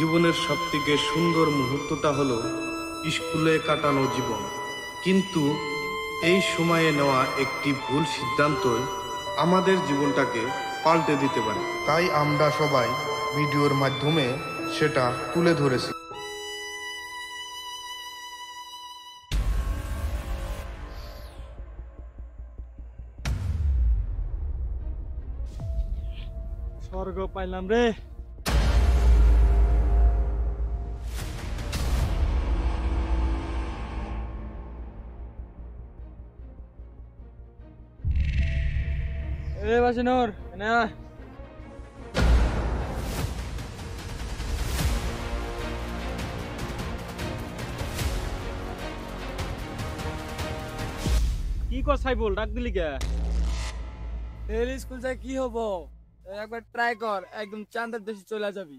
জীবনের সবথেকে সুন্দর মুহূর্তটা হলো স্কুলে কাটানো জীবন, কিন্তু এই সময়ে নেওয়া একটি ভুল সিদ্ধান্তই আমাদের জীবনটাকে পাল্টে দিতে পারে। তাই আমরা সবাই ভিডিওর মাধ্যমে সেটা তুলে ধরেছি। স্বর্গ পাইলাম রে। এ বাসিনুর না, কি কথাই বল, ডাক দিলি কে? স্কুল যায় কি হবো, একবার ট্রাই কর, একদম চাঁদের দেশে চলে যাবি।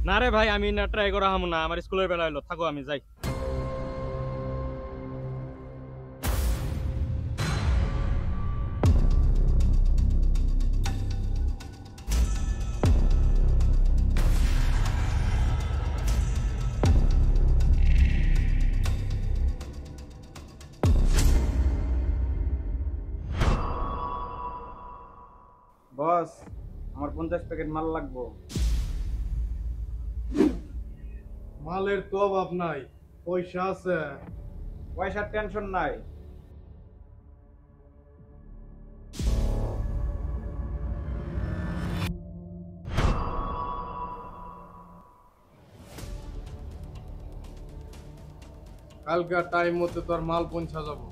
না রে ভাই, আমি না ট্রাই করা হামু না, আমার স্কুলের বেলা হলো, থাকো আমি যাই। বস, আমার 50 প্যাকেট মাল লাগবো। মালের তো অভাব নাই, পয়সা আছে। পয়সার টেনশন নাই। কালকে টাইম মতো তোর মাল পৌঁছা যাব।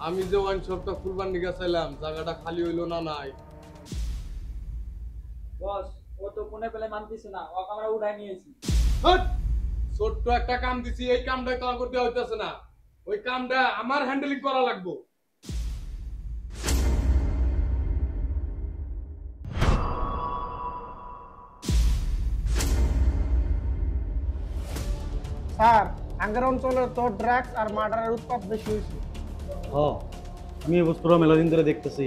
আমি যে ওয়াইন শপটা খুলবার নিয়ে গেছিলাম, জায়গাটা খালি হইলো না নাই? বস, ও তো কোনে পেলে মানতেছে না, ও আমরা উঠাই নিয়েছি। ছোট্ট একটা কাম দিছি, এই কামটা তো করতে হইতাছে না। ওই কামটা আমার হ্যান্ডেলিং করা লাগবে। স্যার, আঙ্গের অঞ্চলে তো ড্রাগস আর মার্ডারের উৎপাত বেশি হয়েছে। আমি এই বস্তুটা মেলাদিন ধরে দেখতেছি,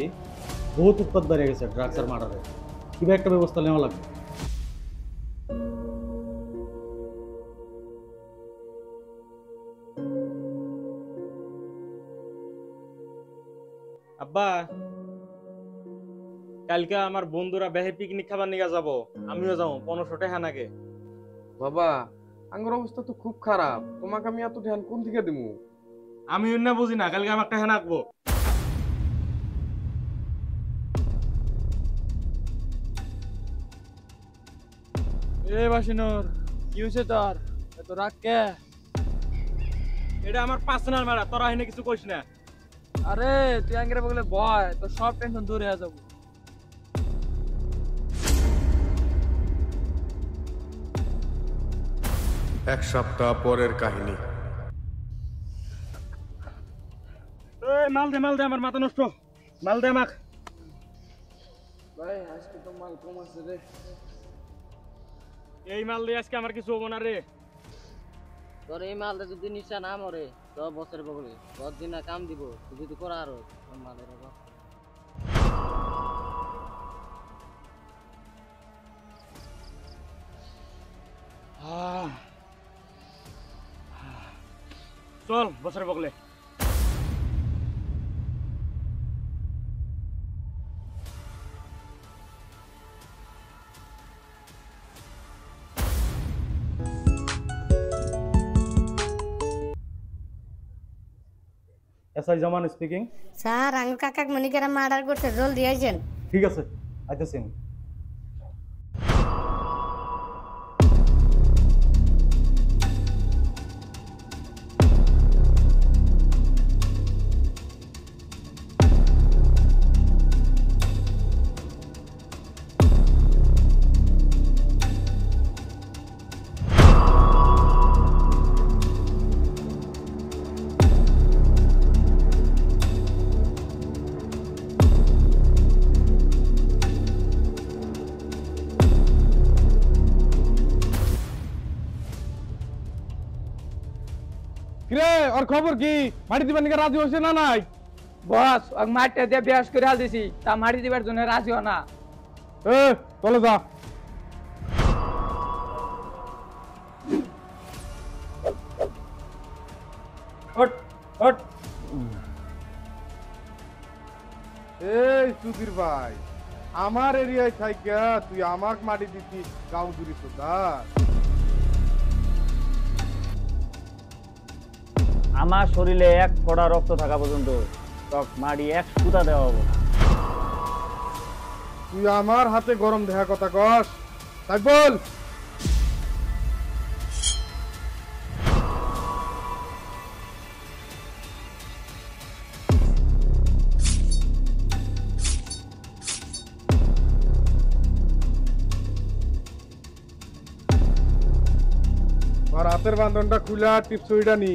বহুত উৎপাত বেড়ে গেছে ড্রাগস আর মার্ডারের। কিভাবে একটা ব্যবস্থা নেওয়া লাগবে। আব্বা, কালকে আমার বন্ধুরা বেহে পিকনিক খাবার নিয়ে যাবো, আমিও যাবো। 1500 টাকা নাগে। বাবা, আঙ্গুর অবস্থা তো খুব খারাপ, তোমাকে আমি এত ধ্যান কোন থেকে দিমু? আমি অন্য বুঝি না, কালকে আমার টাকা নাকবো। এ বাসিনুর, কি হয়েছে তোর? এত রাগ কে? এটা আমার পার্সোনাল ম্যাটার, তোরা এখানে কিছু কইস না। আরে তুই আঙ্গের বগলে বয়, তোর সব টেনশন দূরে হয়ে যাবো। এক সপ্তাহ পরের কাহিনী। মাল দে, আমার মাথা নষ্ট। মাল দে আমাক। ভাই, আজকে তো মাল কম আছে রে। এই মাল দিয়ে আজকে আমার কিছু হবো না রে। তোর এই মালটা যদি নিশা না মরে 10 বছর বগলে 10 দিন কাম দিব, তুই যদি করা আরো মালের অভাব। চল বছর বগলে। এসআই জামান স্পিকিং। স্যার, আঙ্গুর কাকাক মনিকেরা মার্ডার করছে, জলদি আইছেন। ঠিক আছে, আইতেছি আমি। কিরে, ওর খবর কি? মাটি দিবার নিকে রাজি হইছে না নাই? বস, ওকে মাটিটা দিয়ে বেয়াস করে হাল দিছি, তা মাটি দিবার জন্য রাজি হয় না। এ চলে যা। হট। এই সুধীর ভাই, আমার এরিয়ায় থাইকা তুই আমাক মাটি দিতি গাঁও জুড়ি সুদার। আমার শরীরে এক ফোঁটা রক্ত থাকা পর্যন্ত টক মাড়ি এক সুতা দেওয়া হবে না। তুই আমার হাতে গরম দেখা কথা কস, তাই বল। আর হাতের বান্ধনটা খুলা টিপসইটা নি।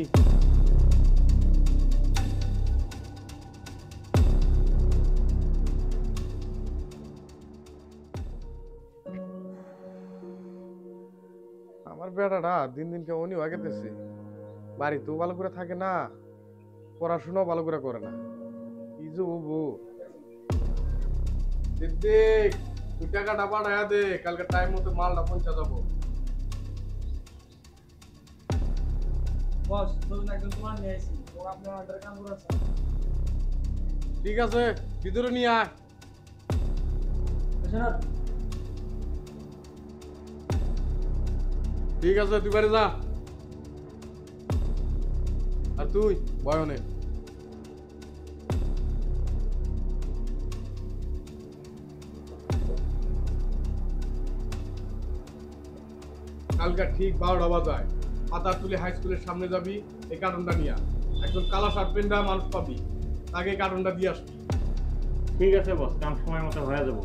আমার বেটাটা দিন দিন কেমন হয়ে গেতেছে, বাড়িতেও ভালো করে থাকে না, পড়াশোনাও ভালো করে করে না। কি যে বলবো, দেখ তুই টাকাটা পাঠায়া দে, কালকে টাইম মতো মালটা পৌঁছা যাবো। বস নতুন একজন তোমার নিয়ে আইছি, ও আপনার অর্ডার কাম করেছে। ঠিক আছে, ভিতরে নিয়ে আয়। ঠিক আছে, তুই বাড়ি যা। আর তুই বয়নে কালকে ঠিক 12টা বাজায় পাতা তুলে হাই স্কুলের সামনে যাবি, এই কার্টুনটা নিয়ে একজন কালা শার্ট পেন্ডা মানুষ পাবি, তাকে কার্টুনটা দিয়ে আসবি। ঠিক আছে বস, কাম সময় মতো হয়ে যাবো।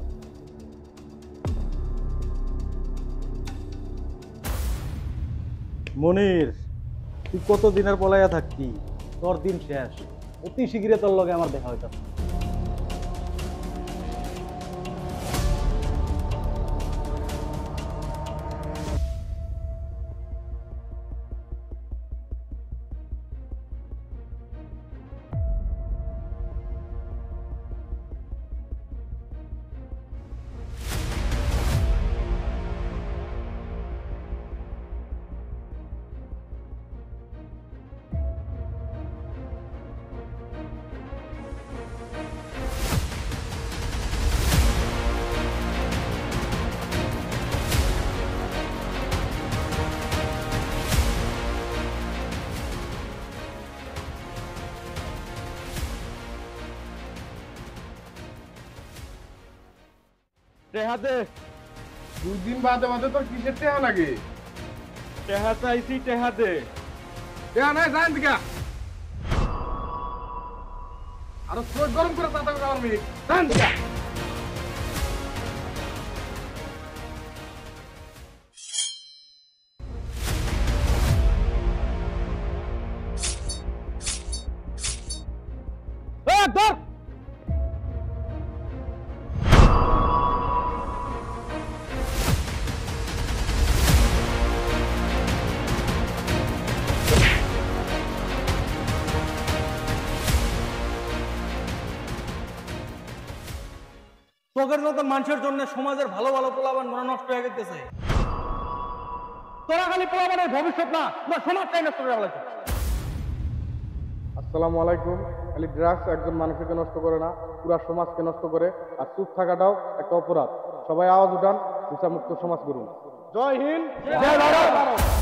মনির, তুই কতদিন আর পলাইয়া থাকবি? তোর দিন শেষ, অতি শীঘ্রই তোর লগে আমার দেখা হইতাছে। টেহাতে 2 দিন বাদে বাদে তোর কিসের টেহা লাগে? টেহা চাইছি, টেহাতে টেহা নাই, জান দিকা আরো সোজ গরম করে তাতা করে আমার মিনিট জান দিকা। ধর! তোদের মতো মানুষের জন্য সমাজের ভালো ভালো পোলাবান মনে নষ্ট হয়ে গেছে। তোরা খালি পোলাবানের ভবিষ্যৎ না, তোরা সমাজটাই নষ্ট করে ফেলেছে। আসসালামু আলাইকুম। খালি ড্রাগস একজন মানুষকে নষ্ট করে না, পুরা সমাজকে নষ্ট করে। আর চুপ থাকাটাও একটা অপরাধ। সবাই আওয়াজ উঠান, নেশামুক্ত সমাজ করুন। জয় হিন্দ, জয় ভারত।